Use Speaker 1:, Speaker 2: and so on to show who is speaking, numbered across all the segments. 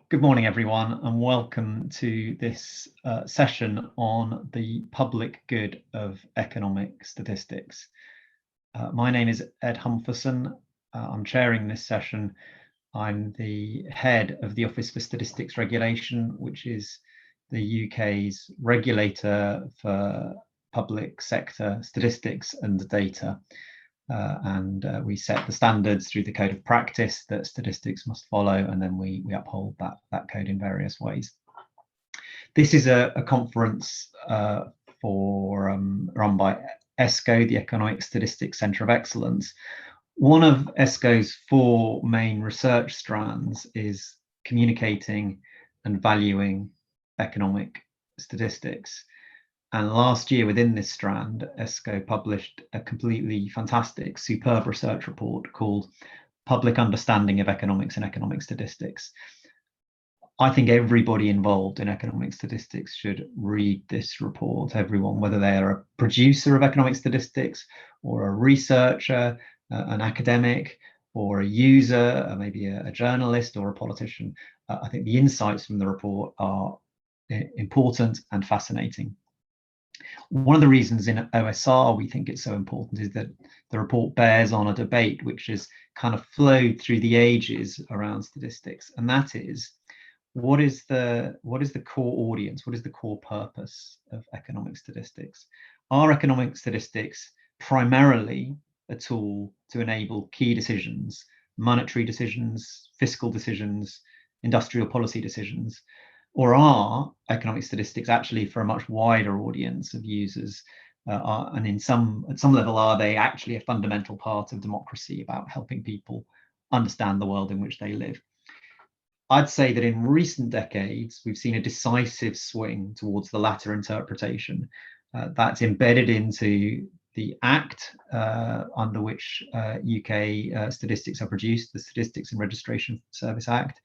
Speaker 1: Good morning, everyone, and welcome to this session on the public good of economic statistics. My name is Ed Humferson. I'm chairing this session. I'm the head of the Office for Statistics Regulation, which is the UK's regulator for public sector statistics and data. We set the standards through the code of practice that statistics must follow, and then we uphold that code in various ways. This is a conference run by ESCoE, the Economic Statistics Centre of Excellence. One of ESCoE's four main research strands is communicating and valuing economic statistics. And last year, within this strand, ESCoE published a completely fantastic, superb research report called Public Understanding of Economics and Economic Statistics. I think everybody involved in economic statistics should read this report, everyone, whether they are a producer of economic statistics or a researcher, an academic, or a user, maybe a journalist or a politician. I think the insights from the report are important and fascinating. One of the reasons in OSR we think it's so important is that the report bears on a debate which has kind of flowed through the ages around statistics, and that is, what is the core audience? What is the core purpose of economic statistics? Are economic statistics primarily a tool to enable key decisions, monetary decisions, fiscal decisions, industrial policy decisions? Or are economic statistics actually for a much wider audience of users? And at some level, are they actually a fundamental part of democracy about helping people understand the world in which they live? I'd say that in recent decades, we've seen a decisive swing towards the latter interpretation. That's embedded into the Act under which UK statistics are produced, the Statistics and Registration Service Act.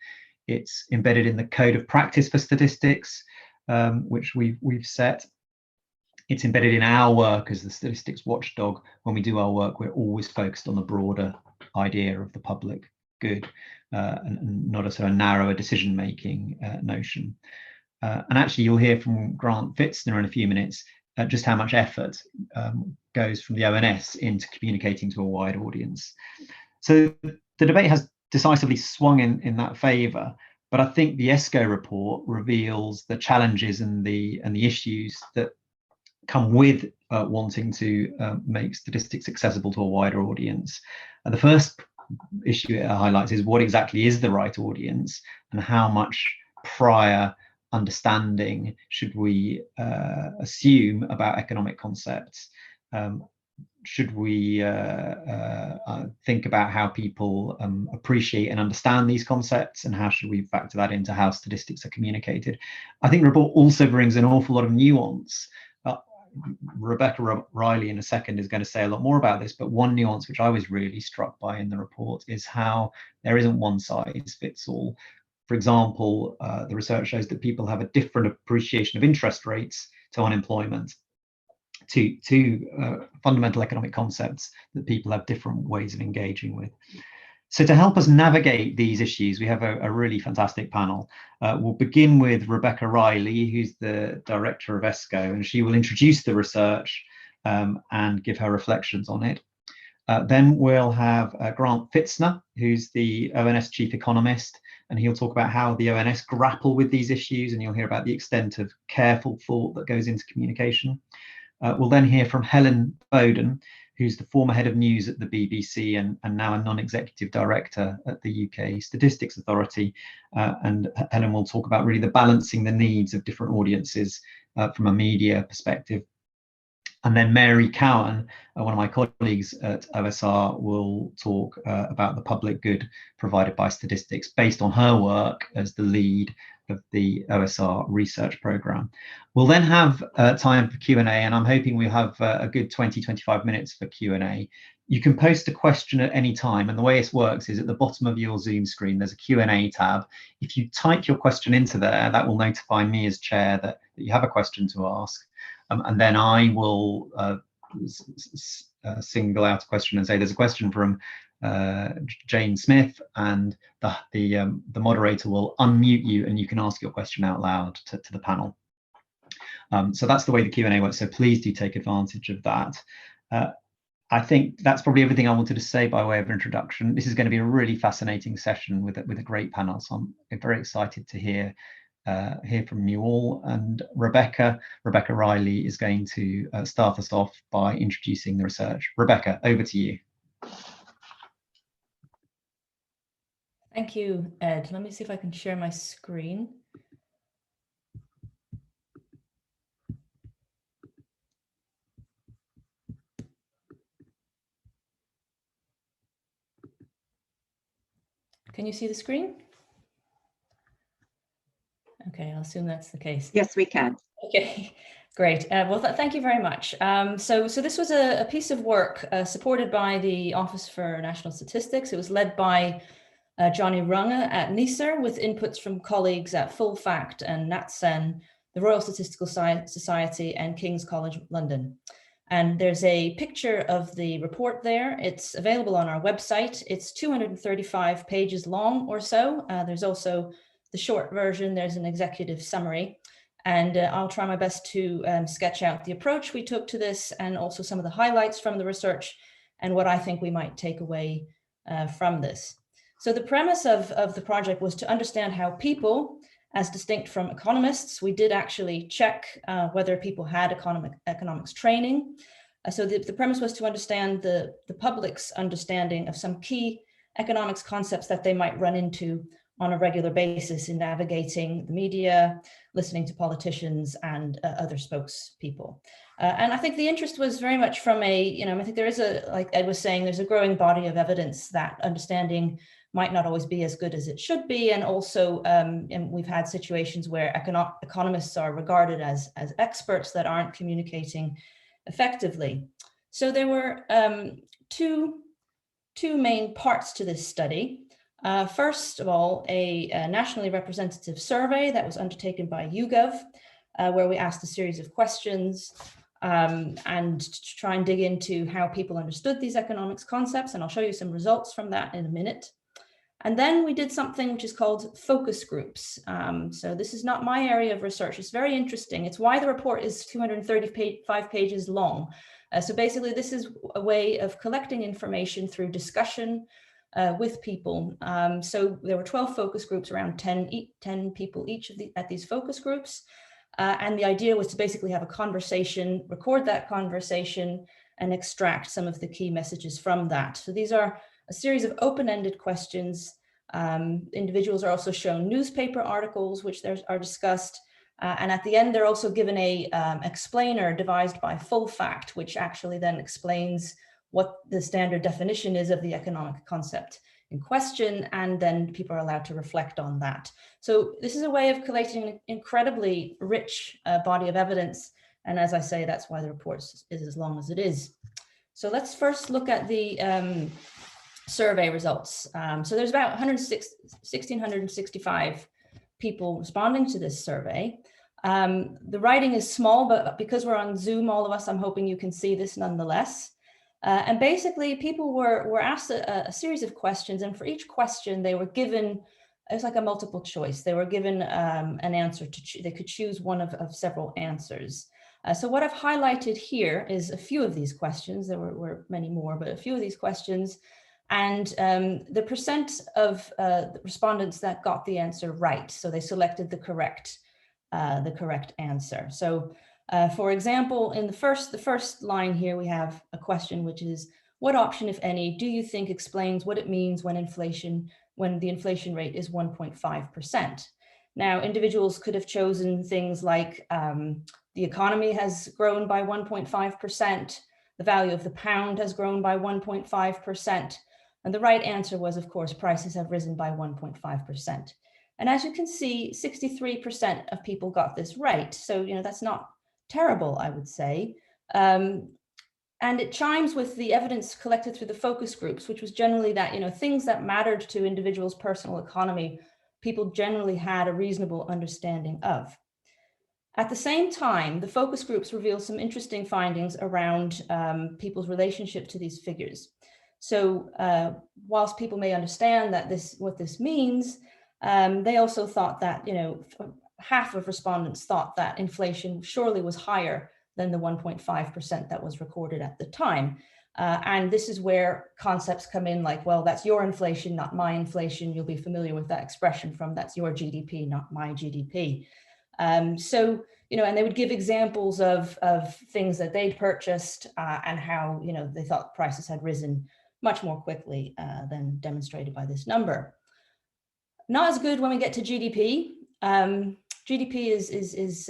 Speaker 1: It's embedded in the Code of Practice for Statistics, which we've set. It's embedded in our work as the statistics watchdog. When we do our work, we're always focused on the broader idea of the public good, and not a sort of narrower decision-making notion. And actually, you'll hear from Grant Fitzner in a few minutes just how much effort goes from the ONS into communicating to a wide audience. So the debate has decisively swung in that favour, but I think the ESCoE report reveals the challenges and the issues that come with wanting to make statistics accessible to a wider audience. And the first issue it highlights is what exactly is the right audience, and how much prior understanding should we assume about economic concepts? Should we think about how people appreciate and understand these concepts, and how should we factor that into how statistics are communicated? I think the report also brings an awful lot of nuance. Rebecca Riley in a second is going to say a lot more about this, but one nuance which I was really struck by in the report is how there isn't one size fits all. For example, the research shows that people have a different appreciation of interest rates to unemployment, to fundamental economic concepts that people have different ways of engaging with. So to help us navigate these issues, we have a really fantastic panel. We'll begin with Rebecca Riley, who's the director of ESCoE, and she will introduce the research and give her reflections on it. Then we'll have Grant Fitzner, who's the ONS chief economist, and he'll talk about how the ONS grapple with these issues, and you'll hear about the extent of careful thought that goes into communication. We'll then hear from Helen Bowen, who's the former head of news at the BBC and now a non-executive director at the UK Statistics Authority. And Helen will talk about really the balancing the needs of different audiences from a media perspective. And then Mary Cowan, one of my colleagues at OSR, will talk about the public good provided by statistics based on her work as the lead of the OSR research programme. We'll then have time for Q&A, and I'm hoping we'll have a good 20-25 minutes for Q&A. You can post a question at any time, and the way this works is at the bottom of your Zoom screen, there's a Q&A tab. If you type your question into there, that will notify me as chair that you have a question to ask. And then I will single out a question and say there's a question from Jane Smith, and the moderator will unmute you and you can ask your question out loud to the panel. So that's the way the Q&A works, so please do take advantage of that. I think that's probably everything I wanted to say by way of introduction. This is going to be a really fascinating session with a great panel, so I'm very excited to hear from you all. And Rebecca Riley is going to start us off by introducing the research. Rebecca, over to you.
Speaker 2: Thank you, Ed. Let me see if I can share my screen. Can you see the screen? Okay, I'll assume that's the case.
Speaker 3: Yes, we can.
Speaker 2: Okay, great. Well, thank you very much. So this was a piece of work supported by the Office for National Statistics. It was led by Johnny Runge at NISR with inputs from colleagues at Full Fact and NatSen, the Royal Statistical Society and King's College London. And there's a picture of the report there. It's available on our website. It's 235 pages long or so. There's also the short version. There's an executive summary. And I'll try my best to sketch out the approach we took to this and also some of the highlights from the research and what I think we might take away from this. So the premise of the project was to understand how people, as distinct from economists, we did actually check whether people had economics training. So the premise was to understand the public's understanding of some key economics concepts that they might run into on a regular basis in navigating the media, listening to politicians and other spokespeople. And I think the interest was very much from I think there is like Ed was saying, there's a growing body of evidence that understanding might not always be as good as it should be. And also, and we've had situations where economists are regarded as experts that aren't communicating effectively. So there were two main parts to this study. First of all, a nationally representative survey that was undertaken by YouGov, where we asked a series of questions and to try and dig into how people understood these economics concepts. And I'll show you some results from that in a minute. And then we did something which is called focus groups. So this is not my area of research. It's very interesting. It's why the report is 235 pages long. So basically, this is a way of collecting information through discussion with people. So there were 12 focus groups, around 10 people each at these focus groups. And the idea was to basically have a conversation, record that conversation, and extract some of the key messages from that. So these are a series of open-ended questions. Individuals are also shown newspaper articles, which are discussed. And at the end, they're also given a explainer devised by Full Fact, which actually then explains what the standard definition is of the economic concept in question, and then people are allowed to reflect on that. So this is a way of collating an incredibly rich body of evidence. And as I say, that's why the report is as long as it is. So let's first look at the survey results. So there's about 1,665 people responding to this survey. The writing is small, but because we're on Zoom, all of us, I'm hoping you can see this nonetheless. And basically, people were asked a series of questions, and for each question, they were given, it was like a multiple choice. They were given an answer they could choose one of several answers. So what I've highlighted here is a few of these questions. There were many more, but a few of these questions, and the percent of the respondents that got the answer right. So they selected the correct answer. So for example, in the first line here, we have a question, which is, what option, if any, do you think explains what it means when the inflation rate is 1.5%? Now, individuals could have chosen things like the economy has grown by 1.5%, the value of the pound has grown by 1.5%, and the right answer was, of course, prices have risen by 1.5%. And as you can see, 63% of people got this right. So, that's not terrible, I would say. And it chimes with the evidence collected through the focus groups, which was generally that, things that mattered to individuals' personal economy, people generally had a reasonable understanding of. At the same time, the focus groups reveal some interesting findings around people's relationship to these figures. So whilst people may understand that what this means, they also thought that, half of respondents thought that inflation surely was higher than the 1.5% that was recorded at the time. And this is where concepts come in like, well, that's your inflation, not my inflation. You'll be familiar with that expression from that's your GDP, not my GDP. So, and they would give examples of things that they'd purchased and how, they thought prices had risen much more quickly than demonstrated by this number. Not as good when we get to GDP. GDP is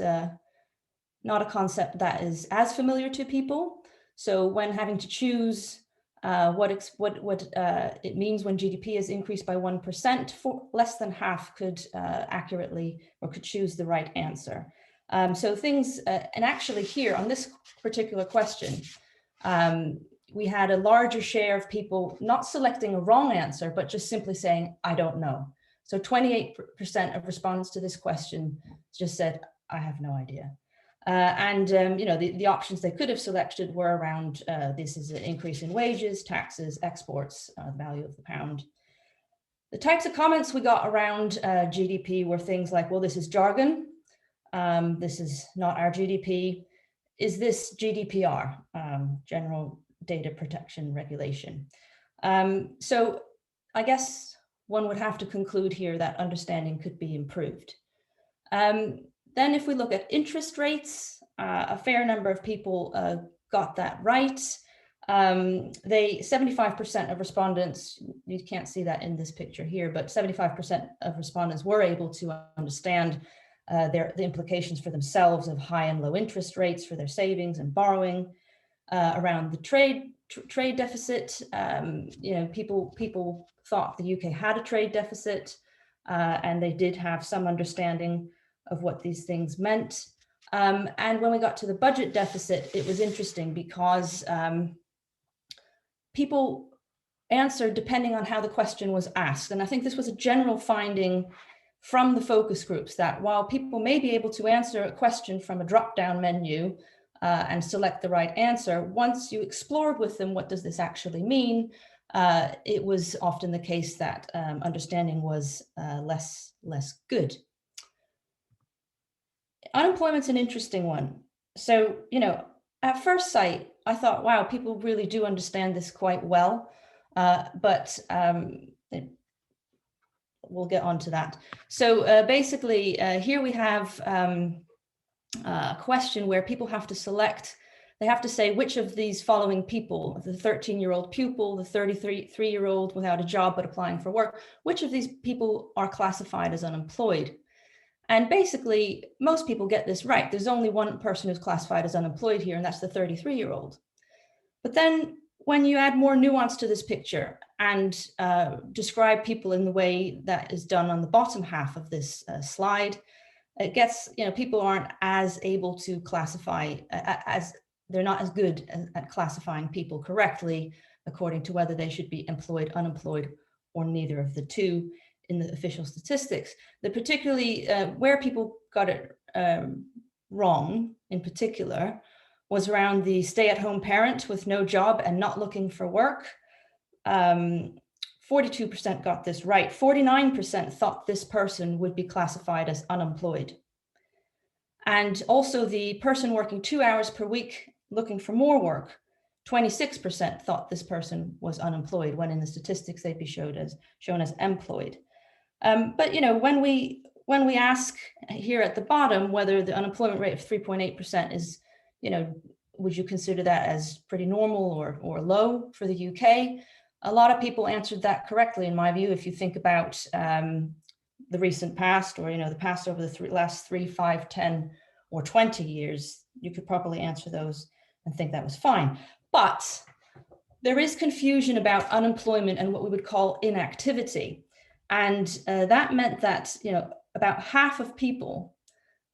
Speaker 2: not a concept that is as familiar to people. So when having to choose what it means when GDP is increased by 1%, less than half could accurately or could choose the right answer. So things, and actually here on this particular question, we had a larger share of people not selecting a wrong answer, but just simply saying, I don't know. So 28% of respondents to this question just said, I have no idea. The options they could have selected were around, this is an increase in wages, taxes, exports, the value of the pound. The types of comments we got around GDP were things like, well, this is jargon. This is not our GDP. Is this GDPR, General Data Protection Regulation? So I guess one would have to conclude here that understanding could be improved. Then if we look at interest rates, a fair number of people got that right. 75% of respondents, you can't see that in this picture here, but 75% of respondents were able to understand the implications for themselves of high and low interest rates for their savings and borrowing. Around the trade deficit, people thought the UK had a trade deficit, and they did have some understanding of what these things meant. And when we got to the budget deficit, it was interesting because people answered depending on how the question was asked. And I think this was a general finding from the focus groups that while people may be able to answer a question from a drop-down menu and select the right answer, once you explored with them, what does this actually mean? It was often the case that understanding was less good. Unemployment's an interesting one. So, at first sight, I thought, wow, people really do understand this quite well, but we'll get on to that. So basically, here we have a question where people have to select, they have to say which of these following people, the 13-year-old pupil, the 33-year-old without a job but applying for work, which of these people are classified as unemployed? And basically, most people get this right. There's only one person who's classified as unemployed here, and that's the 33-year-old. But then when you add more nuance to this picture and describe people in the way that is done on the bottom half of this slide, it gets, people aren't as able to classify, they're not as good at classifying people correctly according to whether they should be employed, unemployed, or neither of the two in the official statistics. Particularly where people got it wrong in particular was around the stay-at-home parent with no job and not looking for work. 42% got this right. 49% thought this person would be classified as unemployed. And also the person working 2 hours per week looking for more work, 26% thought this person was unemployed, when in the statistics they'd be shown as employed. But when we ask here at the bottom whether the unemployment rate of 3.8% is, would you consider that as pretty normal or low for the UK? A lot of people answered that correctly, in my view. If you think about the recent past, or the past over the last 3, 5, 10, or 20 years, you could probably answer those and think that was fine. But there is confusion about unemployment and what we would call inactivity. And that meant that, about half of people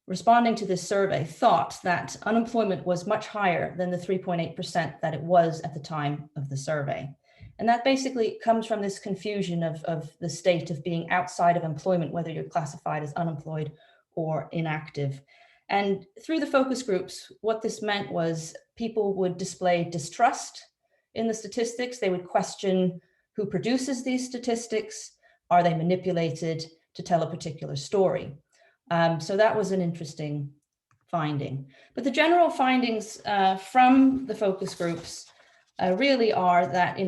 Speaker 2: responding to this survey thought that unemployment was much higher than the 3.8% that it was at the time of the survey. And that basically comes from this confusion of the state of being outside of employment, whether you're classified as unemployed or inactive. And through the focus groups, what this meant was people would display distrust in the statistics. They would question who produces these statistics. Are they manipulated to tell a particular story? So that was an interesting finding. But the general findings from the focus groups really are that,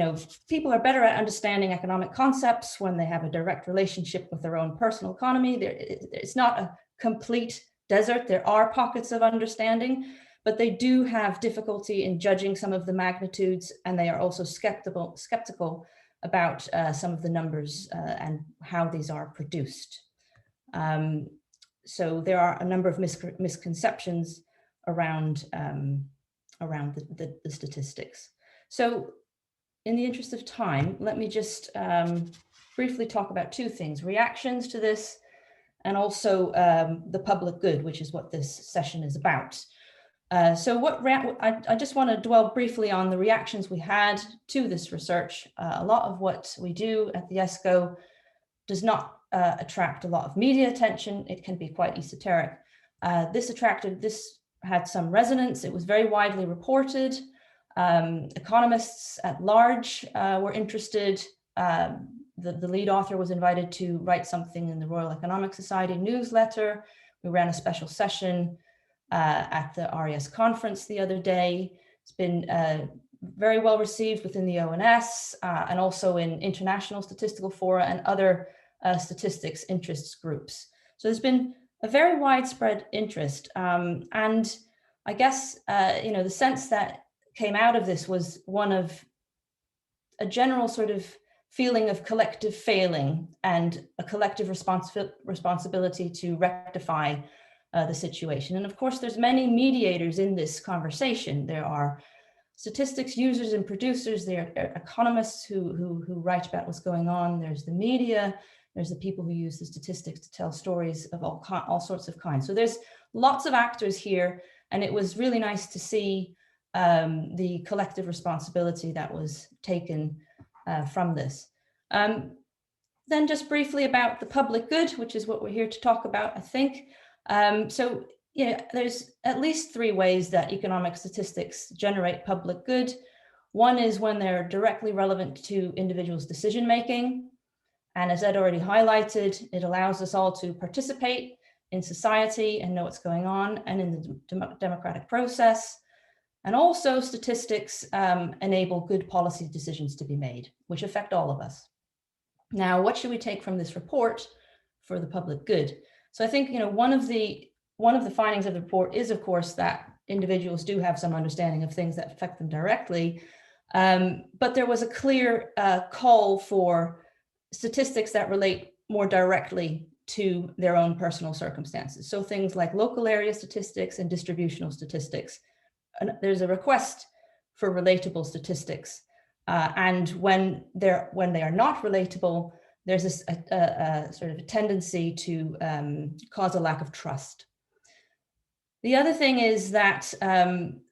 Speaker 2: people are better at understanding economic concepts when they have a direct relationship with their own personal economy. It's not a complete desert. There are pockets of understanding, but they do have difficulty in judging some of the magnitudes, and they are also skeptical about some of the numbers and how these are produced. So there are a number of misconceptions around the statistics. So in the interest of time, let me just briefly talk about two things: reactions to this, and also the public good, which is what this session is about. So I just want to dwell briefly on the reactions we had to this research. A lot of what we do at the ESCoE does not attract a lot of media attention. It can be quite esoteric. This had some resonance. It was very widely reported. Economists at large were interested. The lead author was invited to write something in the Royal Economic Society newsletter. We ran a special session at the RES conference the other day. It's been very well received within the ONS and also in international statistical fora and other statistics interests groups. So there's been a very widespread interest. And I guess, the sense that came out of this was one of a general sort of feeling of collective failing and a collective responsibility to rectify the situation. And of course, there's many mediators in this conversation. There are statistics users and producers, there are economists who write about what's going on, there's the media, there's the people who use the statistics to tell stories of all sorts of kinds. So there's lots of actors here, and it was really nice to see the collective responsibility that was taken from this. Then just briefly about the public good, which is what we're here to talk about, I think. So there's at least three ways that economic statistics generate public good. One is when they're directly relevant to individuals' decision-making. And as Ed already highlighted, it allows us all to participate in society and know what's going on and in the democratic process. And also statistics enable good policy decisions to be made, which affect all of us. Now, what should we take from this report for the public good? So I think, one of the findings of the report is, of course, that individuals do have some understanding of things that affect them directly. But there was a clear call for statistics that relate more directly to their own personal circumstances. So things like local area statistics and distributional statistics. And there's a request for relatable statistics. And when they are not relatable, there's this sort of a tendency to cause a lack of trust. The other thing is that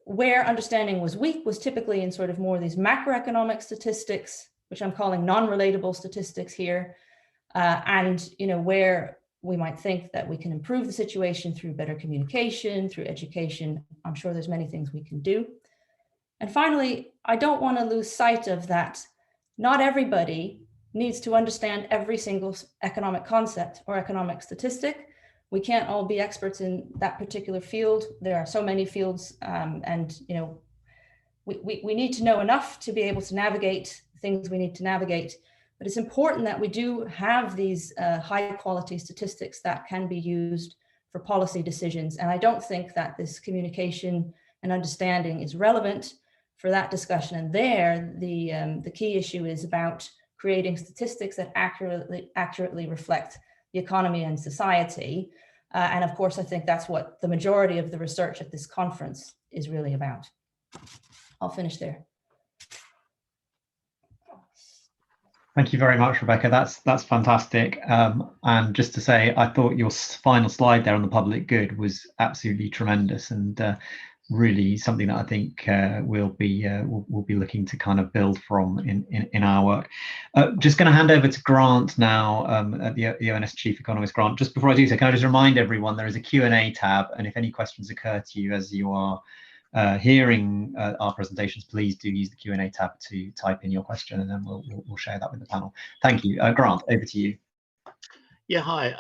Speaker 2: where understanding was weak was typically in sort of more of these macroeconomic statistics, which I'm calling non-relatable statistics here, and where we might think that we can improve the situation through better communication, through education. I'm sure there's many things we can do. And finally, I don't want to lose sight of that. Not everybody needs to understand every single economic concept or economic statistic. We can't all be experts in that particular field. There are so many fields, and we need to know enough to be able to navigate things we need to navigate. But it's important that we do have these high quality statistics that can be used for policy decisions. And I don't think that this communication and understanding is relevant for that discussion. And there, the key issue is about creating statistics that accurately reflect the economy and society. And of course, I think that's what the majority of the research at this conference is really about. I'll finish there.
Speaker 1: Thank you very much, Rebecca. That's fantastic. And just to say, I thought your final slide there on the public good was absolutely tremendous, and really something that I think we'll be looking to kind of build from in our work. Just going to hand over to Grant now, the ONS Chief Economist. Grant, just before I do so, can I just remind everyone there is a Q&A tab, and if any questions occur to you as you are hearing our presentations, please do use the Q&A tab to type in your question, and then we'll share that with the panel. Thank you. Grant, over to you.
Speaker 3: Yeah, hi.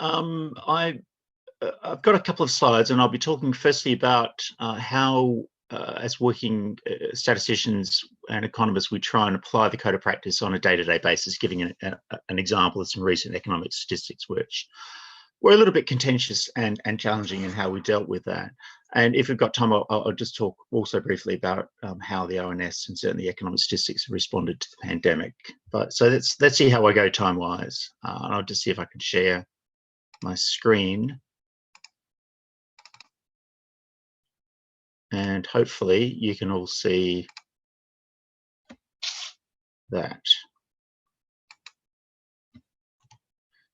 Speaker 3: I've got a couple of slides, and I'll be talking firstly about how, as working statisticians and economists, we try and apply the code of practice on a day-to-day basis, giving an example of some recent economic statistics which were a little bit contentious and challenging in how we dealt with that. And if we've got time, I'll just talk also briefly about how the ONS and certainly economic statistics have responded to the pandemic. But so let's see how I go time-wise. And I'll just see if I can share my screen. And hopefully you can all see that.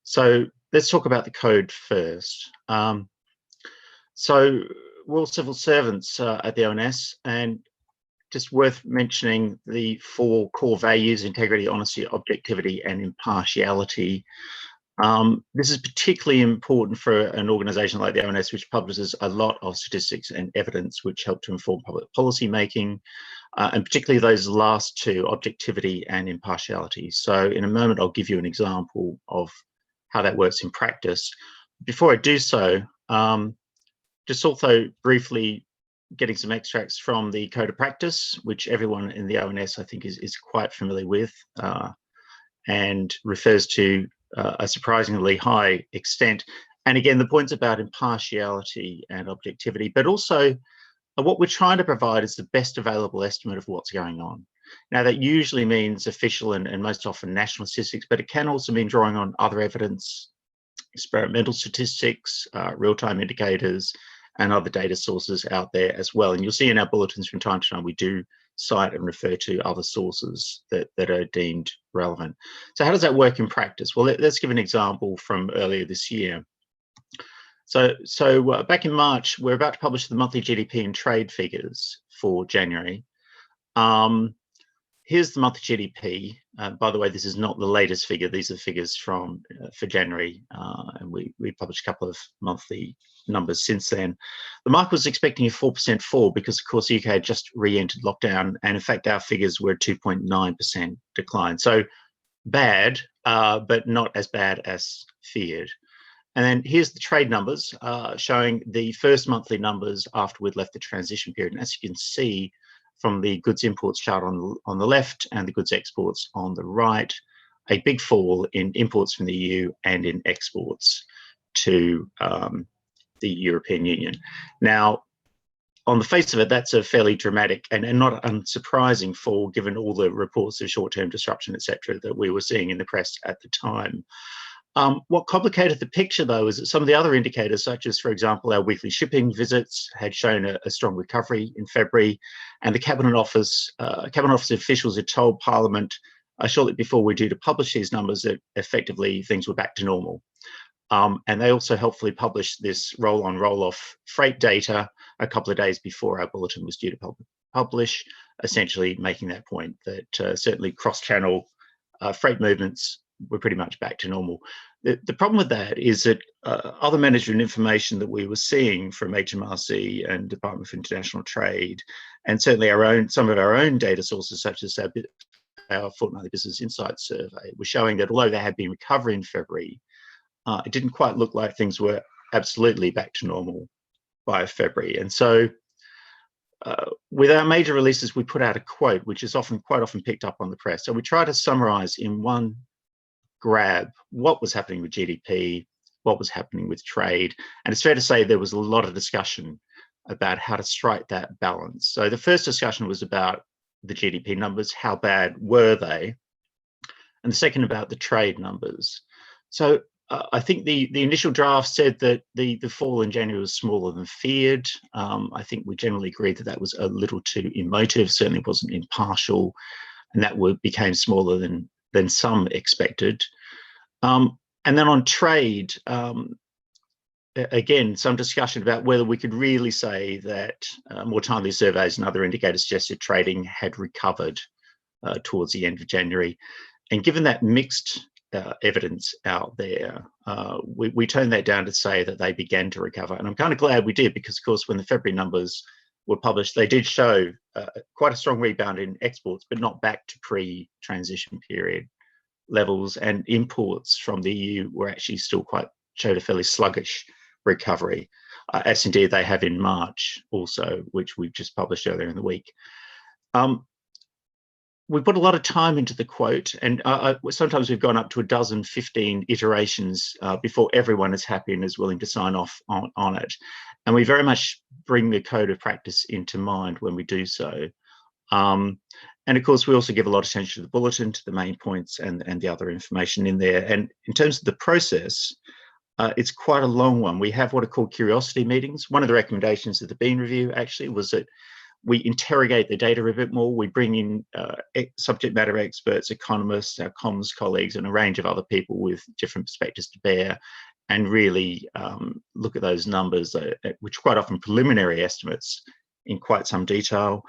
Speaker 3: So let's talk about the code first. So we're all civil servants at the ONS, and just worth mentioning the 4 core values: integrity, honesty, objectivity, and impartiality. This is particularly important for an organisation like the ONS, which publishes a lot of statistics and evidence which help to inform public policy making, and particularly those last 2, objectivity and impartiality. So in a moment, I'll give you an example of how that works in practice. Before I do so, just also briefly getting some extracts from the code of practice, which everyone in the ONS, I think, is quite familiar with, and refers to a surprisingly high extent. And again, the points about impartiality and objectivity, but also what we're trying to provide is the best available estimate of what's going on. Now, that usually means official and most often national statistics, but it can also mean drawing on other evidence, experimental statistics, real-time indicators, and other data sources out there as well. And you'll see in our bulletins from time to time, we do cite and refer to other sources that are deemed relevant. So how does that work in practice? Well, let's give an example from earlier this year. So back in March, we're about to publish the monthly GDP and trade figures for January. Here's the monthly GDP. By the way, this is not the latest figure. These are figures from for January, and we published a couple of monthly numbers since then. The market was expecting a 4% fall because, of course, the UK had just re-entered lockdown, and in fact, our figures were 2.9% decline. So bad, but not as bad as feared. And then here's the trade numbers showing the first monthly numbers after we'd left the transition period. And as you can see from the goods imports chart on the left and the goods exports on the right, a big fall in imports from the EU and in exports to the European Union. Now, on the face of it, that's a fairly dramatic and not unsurprising fall, given all the reports of short-term disruption, etc., that we were seeing in the press at the time. What complicated the picture, though, is that some of the other indicators, such as, for example, our weekly shipping visits, had shown a strong recovery in February, and the Cabinet Office officials had told Parliament shortly before we're due to publish these numbers that effectively things were back to normal. And they also helpfully published this roll-on, roll-off freight data a couple of days before our bulletin was due to publish, essentially making that point that certainly cross-channel freight movements were pretty much back to normal. The problem with that is that other management information that we were seeing from HMRC and Department for International Trade, and certainly some of our own data sources, such as our fortnightly business insight survey, were showing that although there had been recovery in February, it didn't quite look like things were absolutely back to normal by February. And so with our major releases, we put out a quote, which is quite often picked up on the press. So we try to summarize in one grab what was happening with GDP, what was happening with trade. And it's fair to say there was a lot of discussion about how to strike that balance. So the first discussion was about the GDP numbers, how bad were they? And the second about the trade numbers. So I think the initial draft said that the fall in January was smaller than feared. I think we generally agreed that that was a little too emotive, certainly wasn't impartial, and that became smaller than some expected. And then on trade, again, some discussion about whether we could really say that more timely surveys and other indicators suggested trading had recovered towards the end of January. And given that mixed evidence out there, we turned that down to say that they began to recover. And I'm kind of glad we did, because of course, when the February numbers were published, they did show quite a strong rebound in exports, but not back to pre-transition period levels, and imports from the EU were actually still showed a fairly sluggish recovery, as indeed they have in March also, which we've just published earlier in the week. We put a lot of time into the quote, and sometimes we've gone up to 12, 15 iterations before everyone is happy and is willing to sign off on it. And we very much bring the code of practice into mind when we do so. And of course, we also give a lot of attention to the bulletin, to the main points and the other information in there. And in terms of the process, it's quite a long one. We have what are called curiosity meetings. One of the recommendations of the Bean Review actually was that we interrogate the data a bit more. We bring in subject matter experts, economists, our comms colleagues, and a range of other people with different perspectives to bear, and really look at those numbers, which are quite often preliminary estimates, in quite some detail.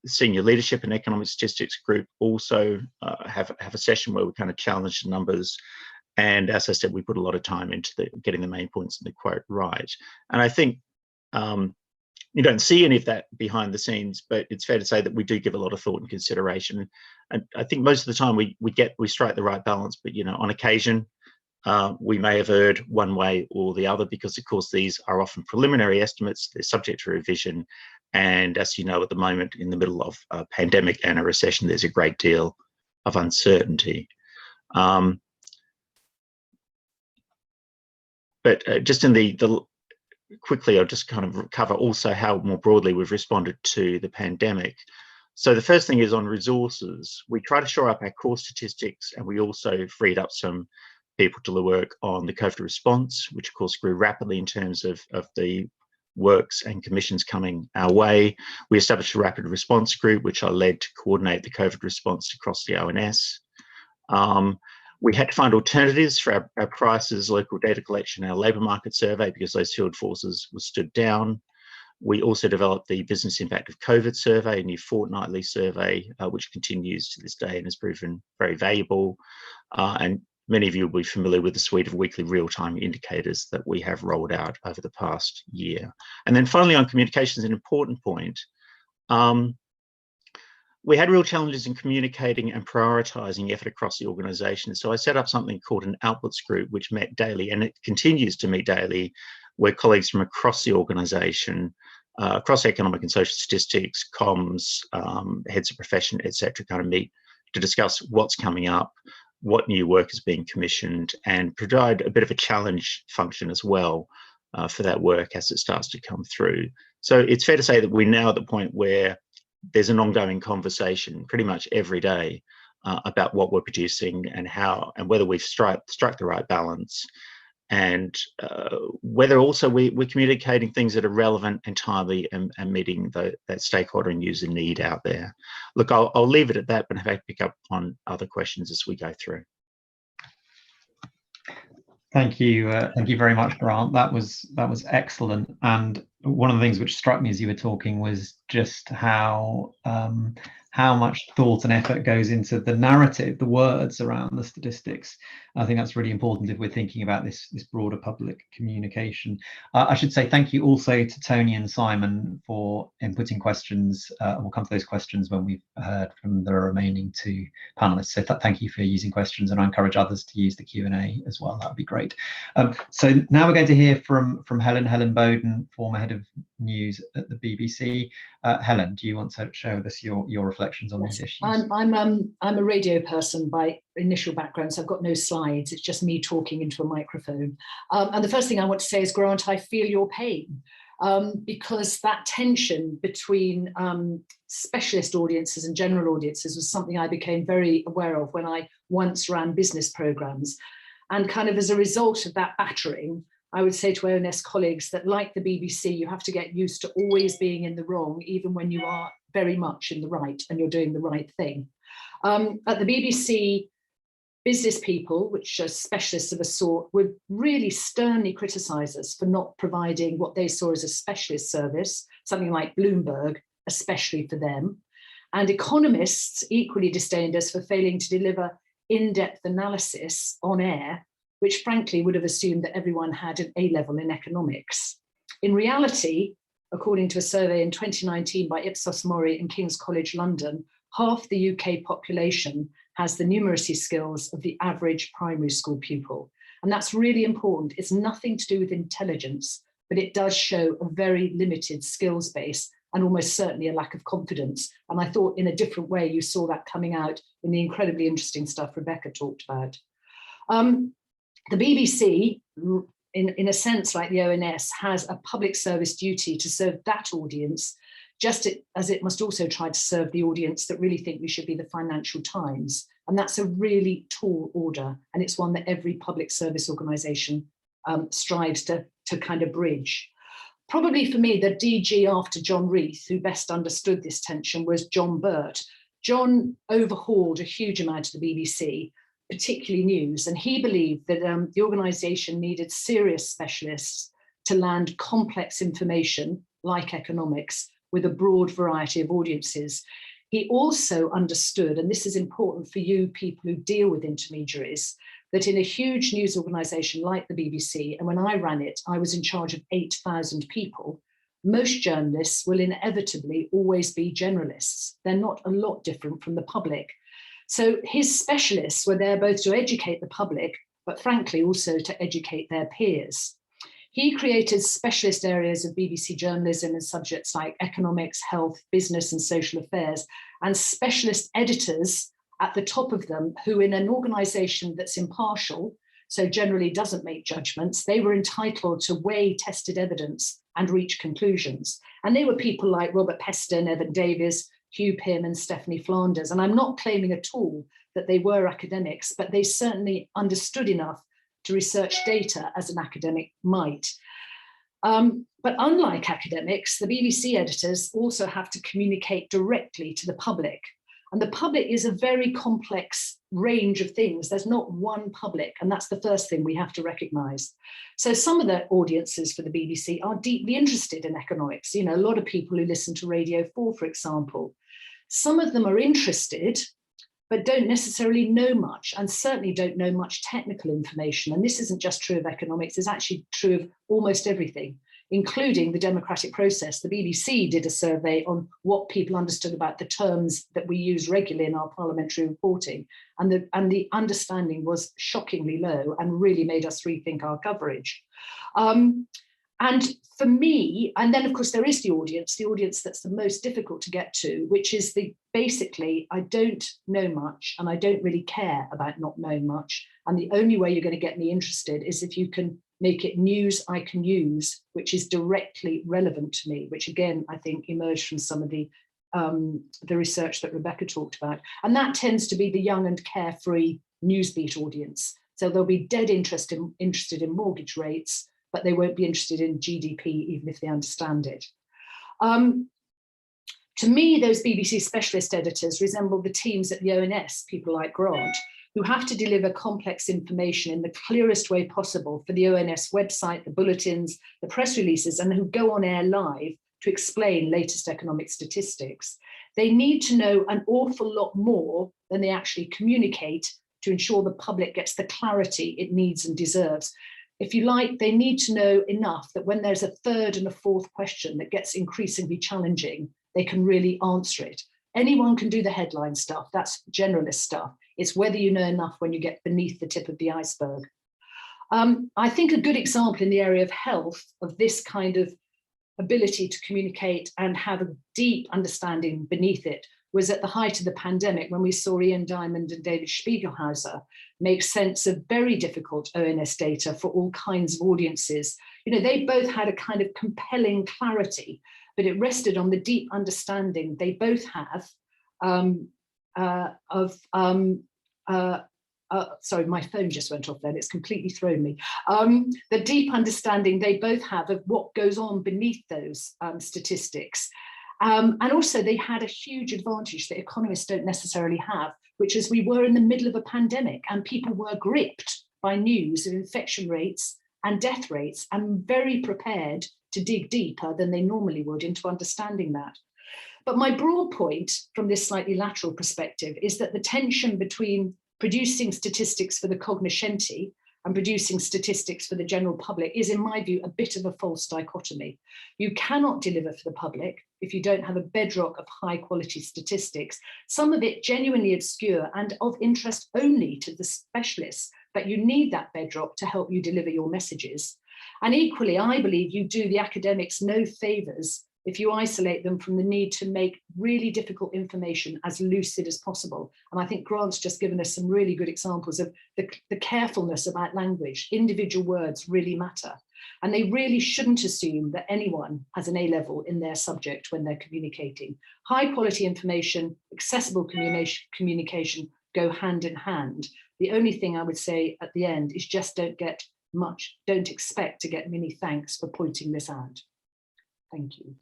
Speaker 3: Senior leadership and economic statistics group also have a session where we kind of challenge the numbers. And as I said, we put a lot of time into getting the main points in the quote right. And I think you don't see any of that behind the scenes, but it's fair to say that we do give a lot of thought and consideration. And I think most of the time we strike the right balance, but on occasion we may have erred one way or the other, because of course these are often preliminary estimates. They're subject to revision, and as you know, at the moment, in the middle of a pandemic and a recession, there's a great deal of uncertainty. But just in quickly, I'll just kind of cover also how more broadly we've responded to the pandemic. So the first thing is on resources. We try to shore up our core statistics, and we also freed up some people to work on the COVID response, which of course grew rapidly in terms of the works and commissions coming our way. We established a rapid response group, which I led to coordinate the COVID response across the ONS. We had to find alternatives for our prices, local data collection, our labour market survey, because those field forces were stood down. We also developed the business impact of COVID survey, a new fortnightly survey, which continues to this day and has proven very valuable. And many of you will be familiar with the suite of weekly real-time indicators that we have rolled out over the past year. And then finally, on communication is an important point. We had real challenges in communicating and prioritising effort across the organisation. So I set up something called an outputs group, which met daily, and it continues to meet daily, where colleagues from across the organisation, across economic and social statistics, comms, heads of profession, etc., kind of meet to discuss what's coming up, what new work is being commissioned, and provide a bit of a challenge function as well for that work as it starts to come through. So it's fair to say that we're now at the point where there's an ongoing conversation pretty much every day about what we're producing and how, and whether we've struck the right balance, and whether also we're communicating things that are relevant and timely and meeting that stakeholder and user need out there. Look, I'll leave it at that, but I'm happy to pick up on other questions as we go through.
Speaker 1: Thank you very much, Grant. That was excellent. And one of the things which struck me as you were talking was just how much thought and effort goes into the narrative, the words around the statistics. I think that's really important if we're thinking about this broader public communication. I should say thank you also to Tony and Simon for inputting questions. We'll come to those questions when we've heard from the remaining two panelists. So thank you for using questions, and I encourage others to use the Q&A as well. That would be great. So now we're going to hear from Helen Bowen, former head of news at the BBC. Helen, do you want to share with us your reflections on these issues?
Speaker 4: I'm a radio person by initial background, so I've got no slides. It's just me talking into a microphone. And the first thing I want to say is, Grant, I feel your pain, because that tension between specialist audiences and general audiences was something I became very aware of when I once ran business programs. And kind of as a result of that battering, I would say to ONS colleagues that, like the BBC, you have to get used to always being in the wrong, even when you are very much in the right and you're doing the right thing. At the BBC, business people, which are specialists of a sort, would really sternly criticise us for not providing what they saw as a specialist service, something like Bloomberg, especially for them. And economists equally disdained us for failing to deliver in-depth analysis on air, which frankly would have assumed that everyone had an A-level in economics. In reality, according to a survey in 2019 by Ipsos Mori and King's College London, half the UK population has the numeracy skills of the average primary school pupil. And that's really important. It's nothing to do with intelligence, but it does show a very limited skills base and almost certainly a lack of confidence. And I thought in a different way, you saw that coming out in the incredibly interesting stuff Rebecca talked about. The BBC, in a sense like the ONS, has a public service duty to serve that audience, just as it must also try to serve the audience that really think we should be the Financial Times. And that's a really tall order. And it's one that every public service organisation strives to kind of bridge. Probably for me, the DG after John Reith, who best understood this tension, was John Burt. John overhauled a huge amount of the BBC, particularly news, and he believed that the organisation needed serious specialists to land complex information, like economics, with a broad variety of audiences. He also understood, and this is important for you people who deal with intermediaries, that in a huge news organisation like the BBC, and when I ran it, I was in charge of 8,000 people, most journalists will inevitably always be generalists. They're not a lot different from the public. So his specialists were there both to educate the public, but frankly also to educate their peers. He created specialist areas of BBC journalism in subjects like economics, health, business and social affairs, and specialist editors at the top of them who, in an organisation that's impartial, so generally doesn't make judgments, they were entitled to weigh tested evidence and reach conclusions. And they were people like Robert Peston, Evan Davies, Hugh Pym and Stephanie Flanders. And I'm not claiming at all that they were academics, but they certainly understood enough to research data as an academic might. But unlike academics, the BBC editors also have to communicate directly to the public. And the public is a very complex range of things. There's not one public, and that's the first thing we have to recognise. So some of the audiences for the BBC are deeply interested in economics. You know, a lot of people who listen to Radio 4, for example. Some of them are interested, but don't necessarily know much, and certainly don't know much technical information. And this isn't just true of economics, it's actually true of almost everything, including the democratic process. The BBC did a survey on what people understood about the terms that we use regularly in our parliamentary reporting. And the understanding was shockingly low and really made us rethink our coverage. And for me, and then of course there is the audience that's the most difficult to get to, which is basically, I don't know much and I don't really care about not knowing much. And the only way you're going to get me interested is if you can make it news I can use, which is directly relevant to me, which again, I think emerged from some of the research that Rebecca talked about. And that tends to be the young and carefree newsbeat audience. So they'll be dead interested in mortgage rates, but they won't be interested in GDP, even if they understand it. To me, those BBC specialist editors resemble the teams at the ONS, people like Grant, who have to deliver complex information in the clearest way possible for the ONS website, the bulletins, the press releases, and who go on air live to explain latest economic statistics. They need to know an awful lot more than they actually communicate to ensure the public gets the clarity it needs and deserves. If you like, they need to know enough that when there's a third and a fourth question that gets increasingly challenging, they can really answer it. Anyone can do the headline stuff, that's generalist stuff. It's whether you know enough when you get beneath the tip of the iceberg. I think a good example in the area of health of this kind of ability to communicate and have a deep understanding beneath it was at the height of the pandemic when we saw Ian Diamond and David Spiegelhauser make sense of very difficult ONS data for all kinds of audiences. You know, they both had a kind of compelling clarity, but it rested on the deep understanding they both have sorry, my phone just went off then, it's completely thrown me. The deep understanding they both have of what goes on beneath those statistics. And also they had a huge advantage that economists don't necessarily have, which is we were in the middle of a pandemic and people were gripped by news of infection rates and death rates and very prepared to dig deeper than they normally would into understanding that. But my broad point from this slightly lateral perspective is that the tension between producing statistics for the cognoscenti and producing statistics for the general public is, in my view, a bit of a false dichotomy. You cannot deliver for the public if you don't have a bedrock of high quality statistics, some of it genuinely obscure and of interest only to the specialists, but you need that bedrock to help you deliver your messages. And equally, I believe you do the academics no favors if you isolate them from the need to make really difficult information as lucid as possible. And I think Grant's just given us some really good examples of the carefulness about language. Individual words really matter. And they really shouldn't assume that anyone has an A-level in their subject when they're communicating. High quality information, accessible communication go hand in hand. The only thing I would say at the end is just don't expect to get many thanks for pointing this out. Thank you.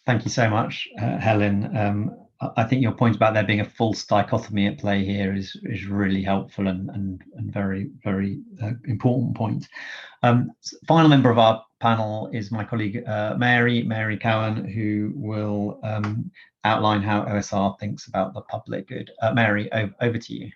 Speaker 1: Thank you so much, Helen. I think your point about there being a false dichotomy at play here is really helpful and very, very important point. Final member of our panel is my colleague Mary Cowan, who will outline how OSR thinks about the public good. Mary, over to you.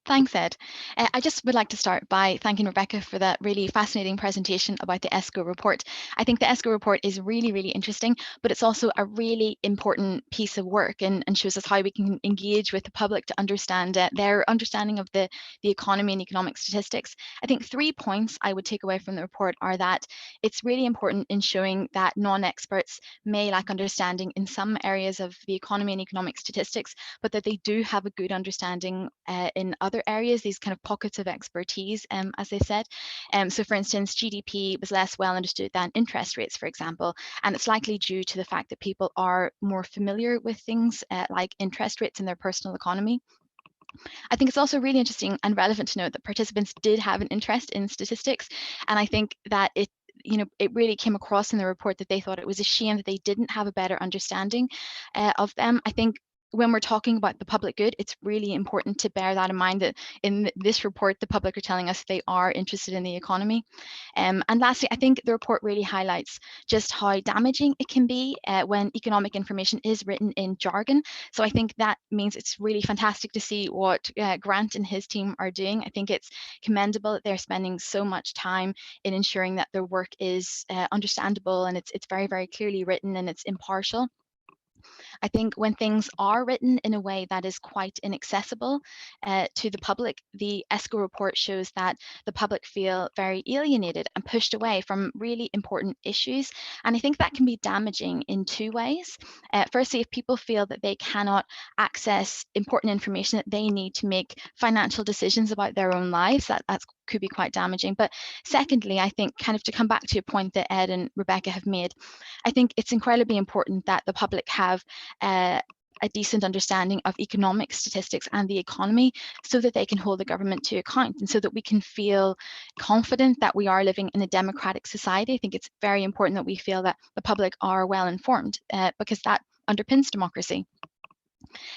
Speaker 5: Thanks, Ed. I just would like to start by thanking Rebecca for that really fascinating presentation about the ESCoE report. I think the ESCoE report is really, really interesting, but it's also a really important piece of work and shows us how we can engage with the public to understand their understanding of the economy and economic statistics. I think 3 points I would take away from the report are that it's really important in showing that non-experts may lack understanding in some areas of the economy and economic statistics, but that they do have a good understanding in other areas, these kind of pockets of expertise, as they said. So for instance, GDP was less well understood than interest rates, for example, and it's likely due to the fact that people are more familiar with things like interest rates in their personal economy. I think it's also really interesting and relevant to note that participants did have an interest in statistics, and I think that it really came across in the report that they thought it was a shame that they didn't have a better understanding of them. I think when we're talking about the public good, it's really important to bear that in mind, that in this report, the public are telling us they are interested in the economy. And lastly, I think the report really highlights just how damaging it can be when economic information is written in jargon. So I think that means it's really fantastic to see what Grant and his team are doing. I think it's commendable that they're spending so much time in ensuring that their work is understandable and it's very, very clearly written and it's impartial. I think when things are written in a way that is quite inaccessible to the public, the ESCoE report shows that the public feel very alienated and pushed away from really important issues. And I think that can be damaging in 2 ways. Firstly, if people feel that they cannot access important information that they need to make financial decisions about their own lives, that could be quite damaging. But secondly, I think kind of to come back to a point that Ed and Rebecca have made, I think it's incredibly important that the public have a decent understanding of economic statistics and the economy so that they can hold the government to account and so that we can feel confident that we are living in a democratic society. I think it's very important that we feel that the public are well informed because that underpins democracy.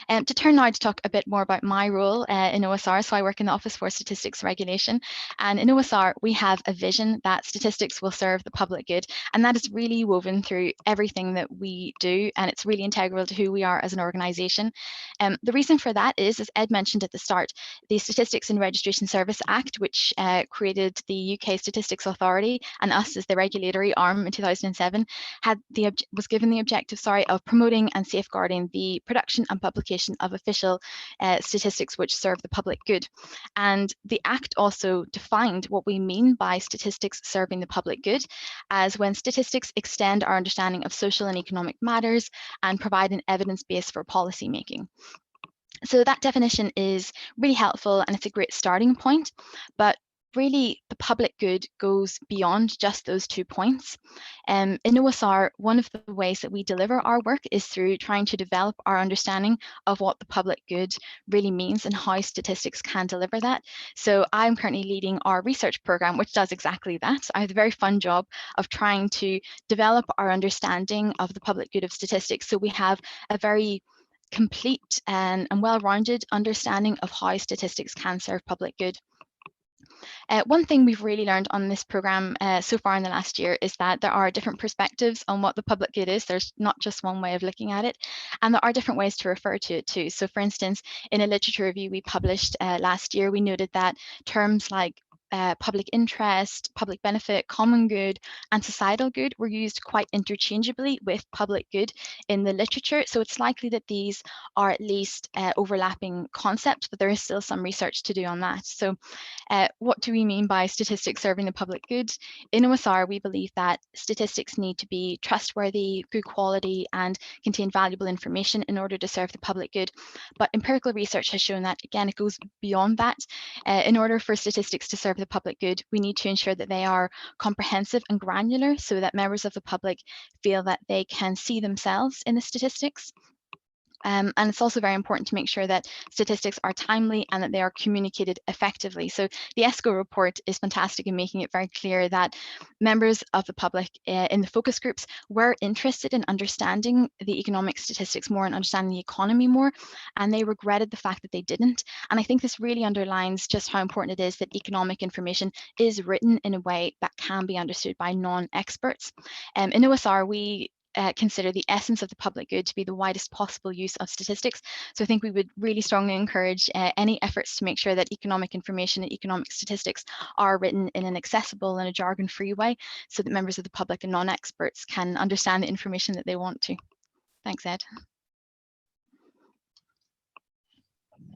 Speaker 5: To turn now to talk a bit more about my role in OSR. So I work in the Office for Statistics Regulation, and in OSR we have a vision that statistics will serve the public good, and that is really woven through everything that we do, and it's really integral to who we are as an organisation. The reason for that is, as Ed mentioned at the start, the Statistics and Registration Service Act, which created the UK Statistics Authority and us as the regulatory arm in 2007, was given the objective of promoting and safeguarding the production and publication of official statistics which serve the public good. And the Act also defined what we mean by statistics serving the public good as when statistics extend our understanding of social and economic matters and provide an evidence base for policy making. So that definition is really helpful and it's a great starting point, but really the public good goes beyond just those 2 points. In OSR, one of the ways that we deliver our work is through trying to develop our understanding of what the public good really means and how statistics can deliver that. So I'm currently leading our research program, which does exactly that. I have the very fun job of trying to develop our understanding of the public good of statistics. So we have a very complete and well-rounded understanding of how statistics can serve public good. One thing we've really learned on this programme so far in the last year is that there are different perspectives on what the public good is. There's not just one way of looking at it, and there are different ways to refer to it too. So for instance, in a literature review we published last year, we noted that terms like public interest, public benefit, common good, and societal good were used quite interchangeably with public good in the literature. So it's likely that these are at least overlapping concepts, but there is still some research to do on that. So what do we mean by statistics serving the public good? In OSR, we believe that statistics need to be trustworthy, good quality, and contain valuable information in order to serve the public good. But empirical research has shown that, again, it goes beyond that. In order for statistics to serve the public good, we need to ensure that they are comprehensive and granular so that members of the public feel that they can see themselves in the statistics. And it's also very important to make sure that statistics are timely and that they are communicated effectively. So the ESCoE report is fantastic in making it very clear that members of the public in the focus groups were interested in understanding the economic statistics more and understanding the economy more, and they regretted the fact that they didn't. And I think this really underlines just how important it is that economic information is written in a way that can be understood by non-experts. In OSR, we consider the essence of the public good to be the widest possible use of statistics. So I think we would really strongly encourage any efforts to make sure that economic information and economic statistics are written in an accessible and a jargon-free way so that members of the public and non-experts can understand the information that they want to. Thanks, Ed.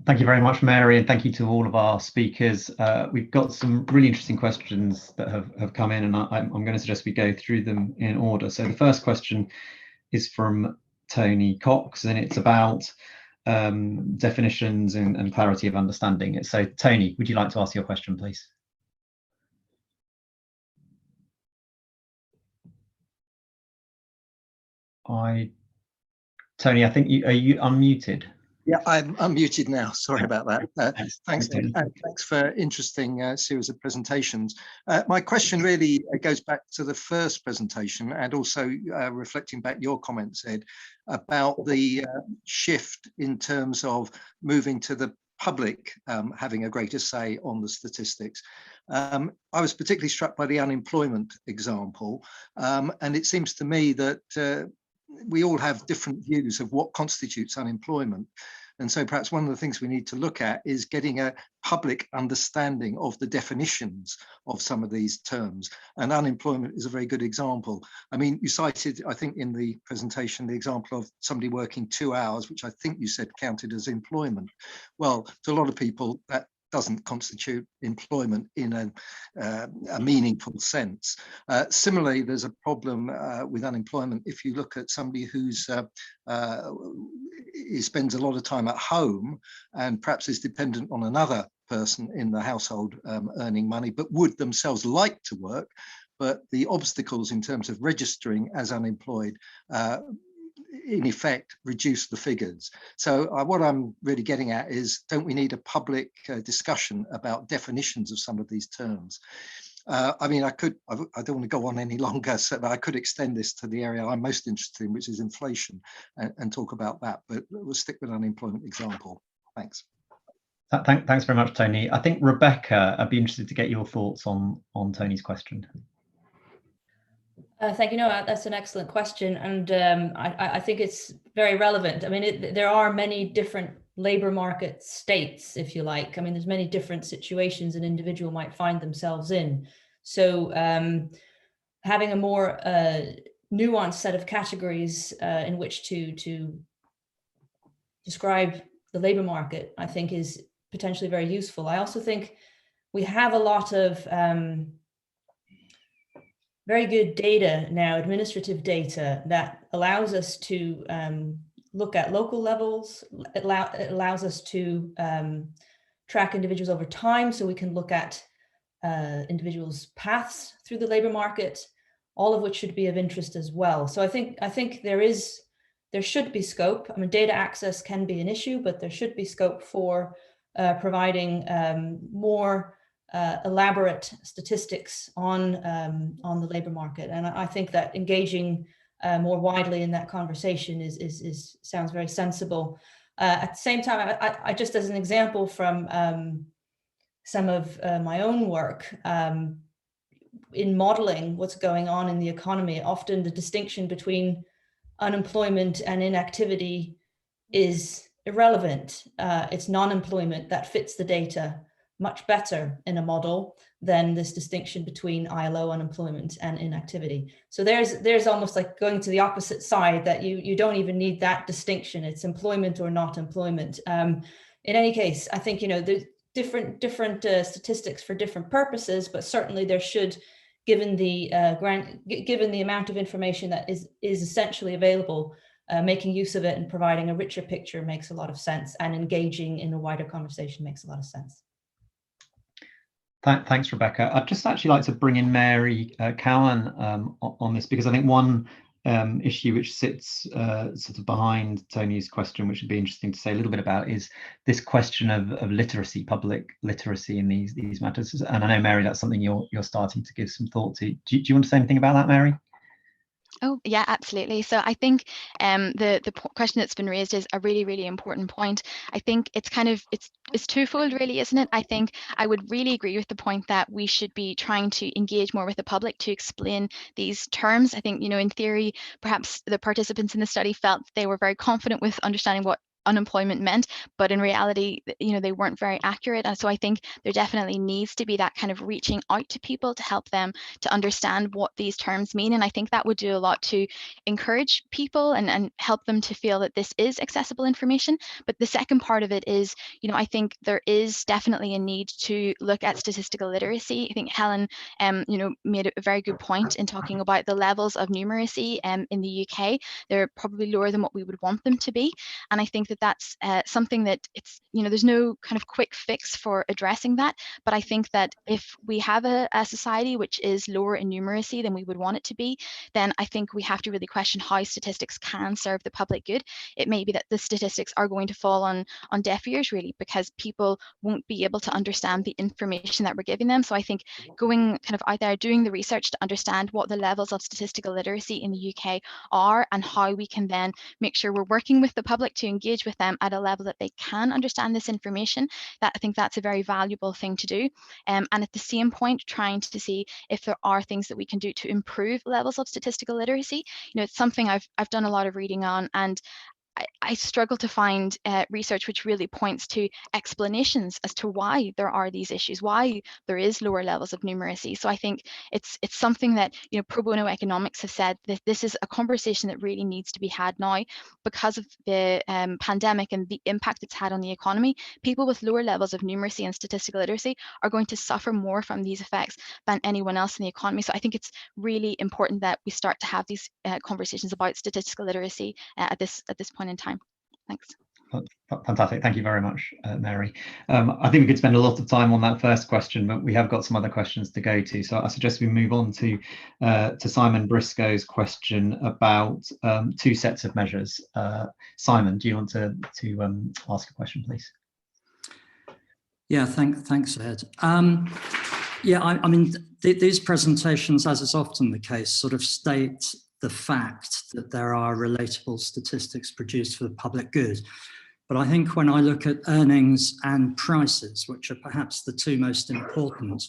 Speaker 1: Thank you very much, Mary, and thank you to all of our speakers. We've got some really interesting questions that have come in, and I'm going to suggest we go through them in order. So the first question is from Tony Cox, and it's about definitions and clarity of understanding. So Tony, would you like to ask your question, please? Tony, I think are you unmuted?
Speaker 6: Yeah, I'm unmuted now. Sorry about that. Thanks, Ed, and thanks for interesting series of presentations. My question really goes back to the first presentation and also reflecting back your comments, Ed, about the shift in terms of moving to the public having a greater say on the statistics. I was particularly struck by the unemployment example, and it seems to me that we all have different views of what constitutes unemployment. And so perhaps one of the things we need to look at is getting a public understanding of the definitions of some of these terms. And unemployment is a very good example. I mean, you cited, I think in the presentation, the example of somebody working 2 hours, which I think you said counted as employment. Well, to a lot of people, that doesn't constitute employment in a meaningful sense. Similarly, there's a problem with unemployment if you look at somebody who's he spends a lot of time at home and perhaps is dependent on another person in the household earning money, but would themselves like to work, but the obstacles in terms of registering as unemployed in effect reduce the figures. So what I'm really getting at is, don't we need a public discussion about definitions of some of these terms? I mean, I don't want to go on any longer, so I could extend this to the area I'm most interested in, which is inflation, and talk about that, but we'll stick with an unemployment example. Thanks.
Speaker 1: Thanks very much, Tony. I think Rebecca, I'd be interested to get your thoughts on Tony's question.
Speaker 2: Thank you. No, that's an excellent question, and I think it's very relevant. I mean, there are many different labour market states, if you like. I mean, there's many different situations an individual might find themselves in. So having a more nuanced set of categories in which to describe the labour market, I think, is potentially very useful. I also think we have a lot of very good data now, administrative data, that allows us to look at local levels. It allows us to track individuals over time, so we can look at individuals' paths through the labour market, all of which should be of interest as well. So I think there should be scope. I mean, data access can be an issue, but there should be scope for providing more elaborate statistics on the labour market, and I think that engaging more widely in that conversation sounds very sensible. At the same time, I just as an example from some of my own work in modeling what's going on in the economy, often the distinction between unemployment and inactivity is irrelevant. It's non-employment that fits the data much better in a model than this distinction between ILO unemployment and inactivity. So there's almost like going to the opposite side, that you don't even need that distinction. It's employment or not employment. In any case, I think, you know, there's different statistics for different purposes, but certainly there should, given the amount of information that is essentially available, making use of it and providing a richer picture makes a lot of sense, and engaging in a wider conversation makes a lot of sense.
Speaker 1: Thanks, Rebecca. I'd just actually like to bring in Mary Cowan on this, because I think one issue which sits sort of behind Tony's question, which would be interesting to say a little bit about, is this question of literacy, public literacy in these matters. And I know, Mary, that's something you're starting to give some thought to. Do you want to say anything about that, Mary?
Speaker 5: Oh, yeah, absolutely. So I think the question that's been raised is a really, really important point. I think it's kind of, it's twofold really, isn't it? I think I would really agree with the point that we should be trying to engage more with the public to explain these terms. I think, you know, in theory, perhaps the participants in the study felt they were very confident with understanding what unemployment meant, but in reality, you know, they weren't very accurate. And so I think there definitely needs to be that kind of reaching out to people to help them to understand what these terms mean. And I think that would do a lot to encourage people and help them to feel that this is accessible information. But the second part of it is, you know, I think there is definitely a need to look at statistical literacy. I think Helen, you know, made a very good point in talking about the levels of numeracy in the UK. They're probably lower than what we would want them to be. And I think that that's something that it's, you know, there's no kind of quick fix for addressing that. But I think that if we have a society which is lower in numeracy than we would want it to be, then I think we have to really question how statistics can serve the public good. It may be that the statistics are going to fall on deaf ears, really, because people won't be able to understand the information that we're giving them. So I think going kind of out there, doing the research to understand what the levels of statistical literacy in the UK are, and how we can then make sure we're working with the public to engage with them at a level that they can understand this information, that I think that's a very valuable thing to do. And at the same point, trying to see if there are things that we can do to improve levels of statistical literacy. You know, it's something I've done a lot of reading on, and I struggle to find research which really points to explanations as to why there are these issues, why there is lower levels of numeracy. So I think it's something that, you know, pro bono economics have said that this is a conversation that really needs to be had now because of the pandemic and the impact it's had on the economy. People with lower levels of numeracy and statistical literacy are going to suffer more from these effects than anyone else in the economy. So I think it's really important that we start to have these conversations about statistical literacy at this point in time. Thanks.
Speaker 1: Fantastic. Thank you very much, Mary. I think we could spend a lot of time on that first question, but we have got some other questions to go to. So I suggest we move on to Simon Briscoe's question about two sets of measures. Simon, do you want to ask a question, please?
Speaker 7: Yeah, thanks, Ed. Yeah, I mean, these presentations, as is often the case, sort of state the fact that there are relatable statistics produced for the public good. But I think when I look at earnings and prices, which are perhaps the two most important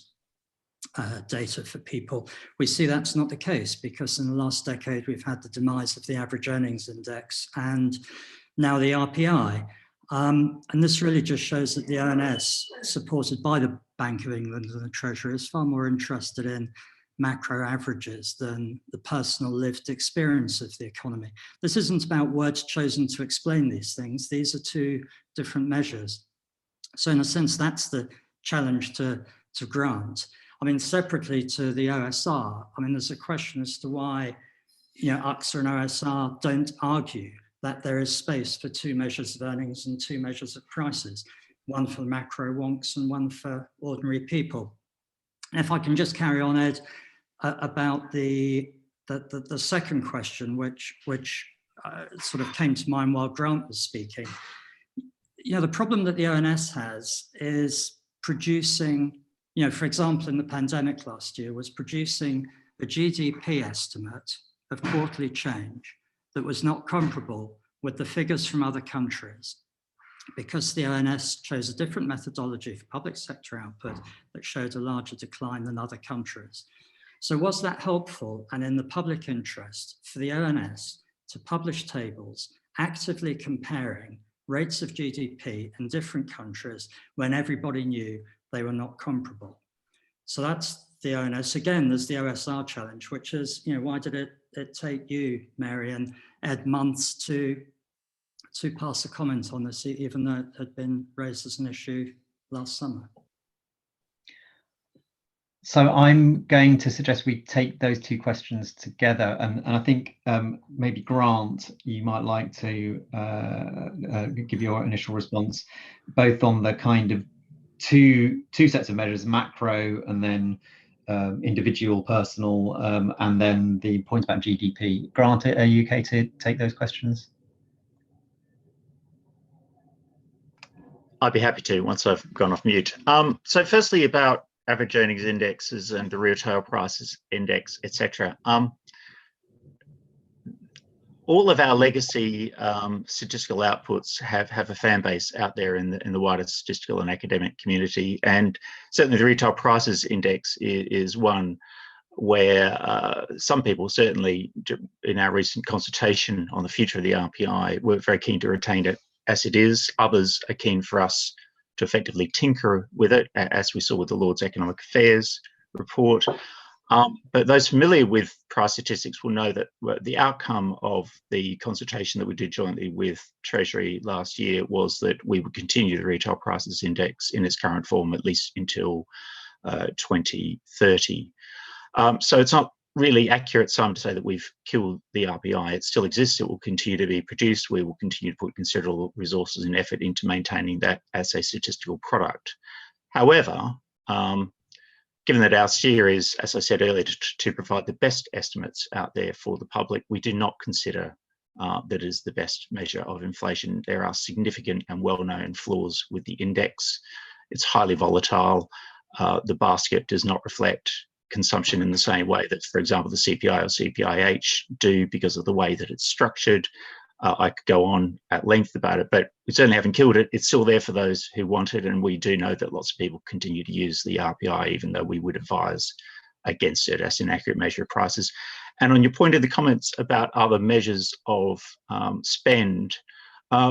Speaker 7: data for people, we see that's not the case, because in the last decade, we've had the demise of the average earnings index and now the RPI. And this really just shows that the ONS, supported by the Bank of England and the Treasury, is far more interested in macro averages than the personal lived experience of the economy. This isn't about words chosen to explain these things. These are two different measures. So in a sense, that's the challenge to grant. I mean, separately to the OSR, I mean, there's a question as to why, you know, UXA and OSR don't argue that there is space for two measures of earnings and two measures of prices, one for the macro wonks and one for ordinary people. And if I can just carry on, Ed, about the second question, which sort of came to mind while Grant was speaking. You know, the problem that the ONS has is producing, you know, for example, in the pandemic last year, was producing a GDP estimate of quarterly change that was not comparable with the figures from other countries. because the ONS chose a different methodology for public sector output that showed a larger decline than other countries. So was that helpful and in the public interest for the ONS to publish tables actively comparing rates of GDP in different countries when everybody knew they were not comparable? So that's the ONS. Again, there's the OSR challenge, which is, why did it take you, Mary, and Ed months to pass a comment on this, even though it had been raised as an issue last summer?
Speaker 1: So I'm going to suggest we take those two questions together, and I think maybe Grant, you might like to give your initial response, both on the kind of two sets of measures, macro and then individual, personal, and then the point about GDP. Grant, are you okay to take those questions?
Speaker 3: I'd be happy to once I've gone off mute. So firstly, about average earnings indexes and the retail prices index, etc. All of our legacy statistical outputs have a fan base out there in the wider statistical and academic community, and certainly the retail prices index is one where some people, certainly in our recent consultation on the future of the RPI, were very keen to retain it as it is. Others are keen for us to effectively tinker with it, as we saw with the Lord's Economic Affairs report. But those familiar with price statistics will know that the outcome of the consultation that we did jointly with Treasury last year was that we would continue the retail prices index in its current form at least until 2030. So it's not really accurate sum to say that we've killed the RPI. It still exists. It will continue to be produced. We will continue to put considerable resources and effort into maintaining that as a statistical product. However, given that our steer is, as I said earlier, to provide the best estimates out there for the public, we do not consider that is the best measure of inflation. There are significant and well-known flaws with the index. It's highly volatile. The basket does not reflect consumption in the same way that, for example, the CPI or CPIH do because of the way that it's structured. I could go on at length about it, but we certainly haven't killed it. It's still there for those who want it, and we do know that lots of people continue to use the RPI, even though we would advise against it as an accurate measure of prices. And on your point of the comments about other measures of spend,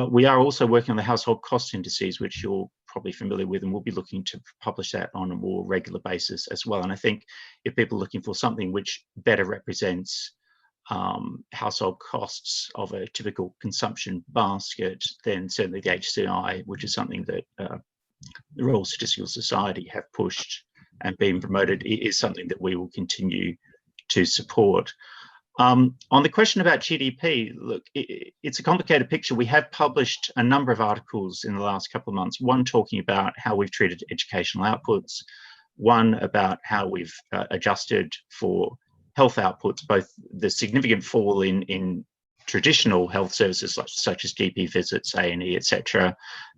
Speaker 3: we are also working on the household cost indices, which you're probably familiar with, and we'll be looking to publish that on a more regular basis as well. And I think if people are looking for something which better represents household costs of a typical consumption basket, then certainly the HCI, which is something that the Royal Statistical Society have pushed and been promoted, is something that we will continue to support. On the question about GDP, look, it's a complicated picture. We have published a number of articles in the last couple of months, one talking about how we've treated educational outputs, one about how we've adjusted for health outputs, both the significant fall in traditional health services such as GP visits, A&E, etc.,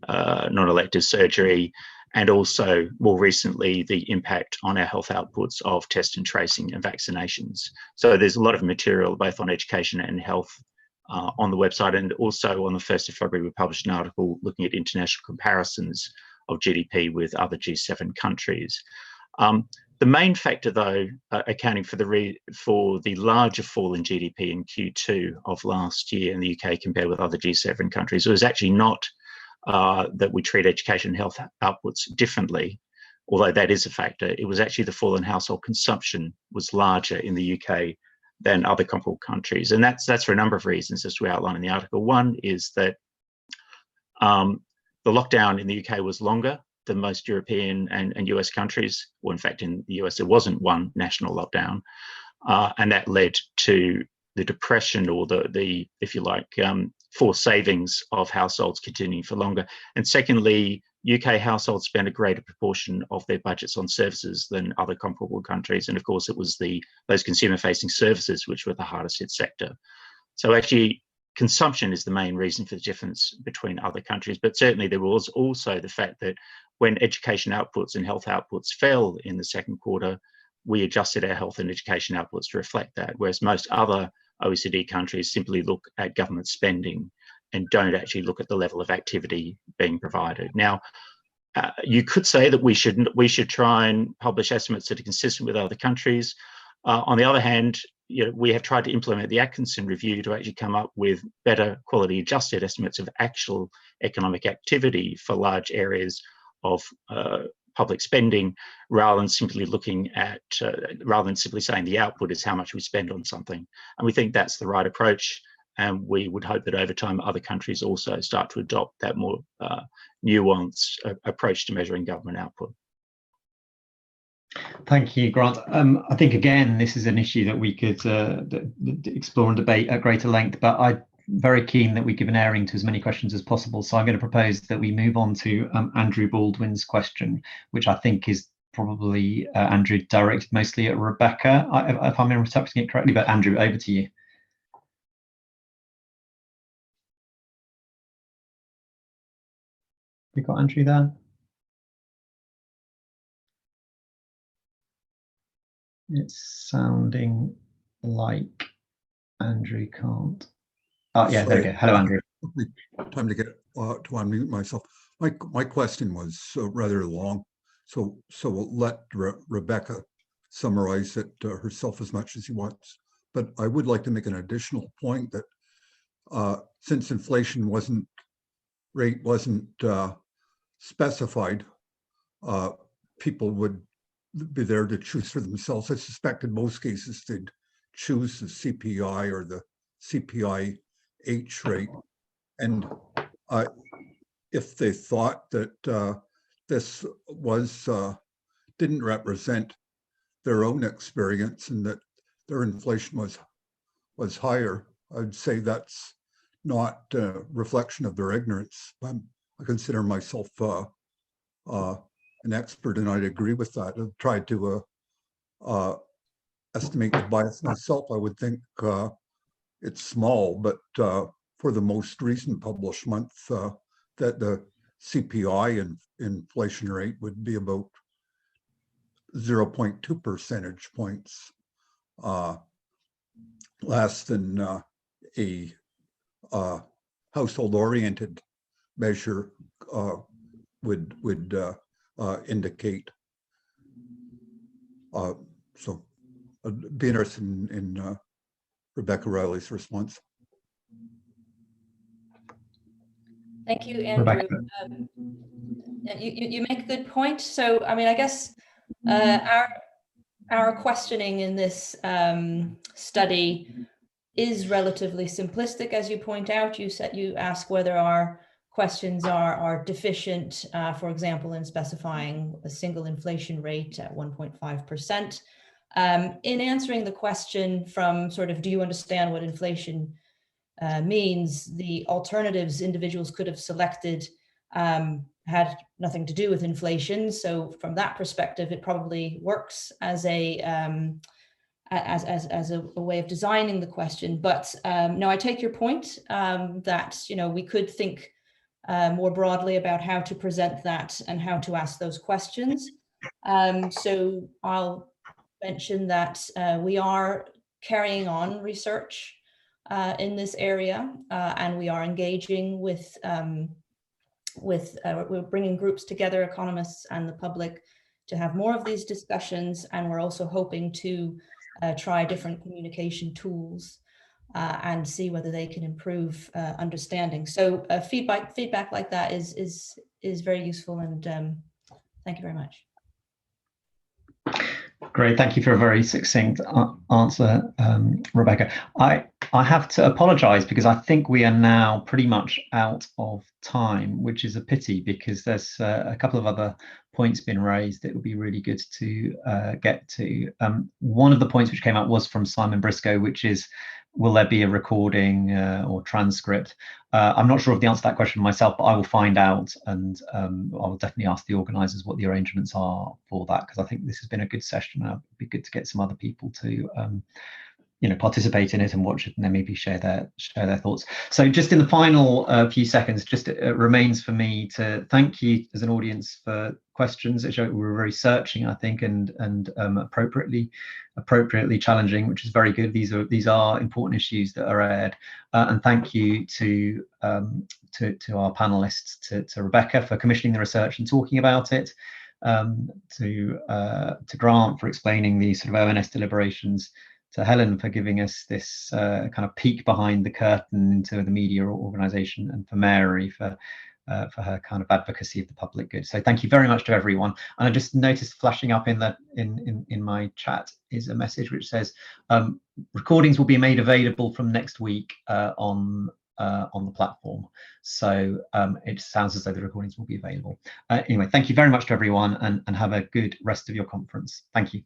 Speaker 3: non-elective surgery, and also more recently the impact on our health outputs of test and tracing and vaccinations. So there's a lot of material both on education and health on the website, and also on the 1st of February we published an article looking at international comparisons of GDP with other G7 countries. The main factor, though, accounting for the larger fall in GDP in Q2 of last year in the UK compared with other G7 countries, was actually not that we treat education and health outputs differently, although that is a factor. It was actually the fall in household consumption was larger in the UK than other comparable countries. And that's for a number of reasons, as we outline in the article. One is that the lockdown in the UK was longer than most European and US countries. Well, in fact, in the US, there wasn't one national lockdown. And that led to the depression or the if you like, forced savings of households continuing for longer. And secondly, UK households spend a greater proportion of their budgets on services than other comparable countries. And of course, it was those consumer-facing services which were the hardest hit sector. So actually, consumption is the main reason for the difference between other countries. But certainly there was also the fact that when education outputs and health outputs fell in the second quarter, we adjusted our health and education outputs to reflect that, whereas most other OECD countries simply look at government spending and don't actually look at the level of activity being provided. Now, you could say that we should try and publish estimates that are consistent with other countries. On the other hand, we have tried to implement the Atkinson review to actually come up with better quality adjusted estimates of actual economic activity for large areas of public spending, rather than simply looking at, rather than simply saying the output is how much we spend on something. And we think that's the right approach. And we would hope that over time, other countries also start to adopt that more nuanced approach to measuring government output.
Speaker 1: Thank you, Grant. I think, again, this is an issue that we could explore and debate at greater length, but I'm very keen that we give an airing to as many questions as possible. So I'm going to propose that we move on to Andrew Baldwin's question, which I think is probably, Andrew, directed mostly at Rebecca, if I'm interpreting it correctly, but Andrew, over to you. We got Andrew there? It's sounding like Andrew can't. Oh yeah, there we go. Hello, Andrew.
Speaker 8: Time to get to unmute myself. My question was rather long, so we'll let Rebecca summarize it herself as much as he wants. But I would like to make an additional point that since inflation rate wasn't specified, people would be there to choose for themselves. I suspect in most cases they'd choose the CPI or the CPI-H rate. And if they thought that this was didn't represent their own experience and that their inflation was higher, I'd say that's not a reflection of their ignorance. I consider myself an expert, and I'd agree with that. I've tried to estimate the bias myself. I would think it's small, but for the most recent published month, that the CPI and inflation rate would be about 0.2 percentage points less than a household-oriented measure would indicate. So I'd be interested in Rebecca Riley's response.
Speaker 2: Thank you, Andrew. You make a good point. So, I mean, I guess our questioning in this study is relatively simplistic, as you point out. You ask whether our questions are deficient, for example, in specifying a single inflation rate at 1.5%. In answering the question from sort of, do you understand what inflation means, the alternatives individuals could have selected had nothing to do with inflation. So from that perspective, it probably works as a way of designing the question. But no, I take your point that we could think more broadly about how to present that and how to ask those questions. So I'll mention that we are carrying on research in this area, and we are engaging with we're bringing groups together, economists and the public, to have more of these discussions. And we're also hoping to try different communication tools and see whether they can improve understanding. So feedback like that is very useful, and thank you very much.
Speaker 1: Great, thank you for a very succinct answer, Rebecca. I have to apologise because I think we are now pretty much out of time, which is a pity because there's a couple of other points been raised that would be really good to get to. One of the points which came up was from Simon Briscoe, which is, will there be a recording or transcript? I'm not sure of the answer to that question myself, but I will find out, and I will definitely ask the organisers what the arrangements are for that, because I think this has been a good session. It'd be good to get some other people to participate in it and watch it, and then maybe share their thoughts. So just in the final few seconds, just it remains for me to thank you as an audience for questions. It showed we were very searching, I think, and appropriately challenging, which is very good. These are important issues that are aired, and thank you to our panelists, to Rebecca for commissioning the research and talking about it, to Grant for explaining the sort of ONS deliberations, to Helen for giving us this kind of peek behind the curtain into the media organisation, and for Mary for her kind of advocacy of the public good. So thank you very much to everyone. And I just noticed flashing up in my chat is a message which says recordings will be made available from next week on the platform. So it sounds as though the recordings will be available. Anyway, thank you very much to everyone, and have a good rest of your conference. Thank you.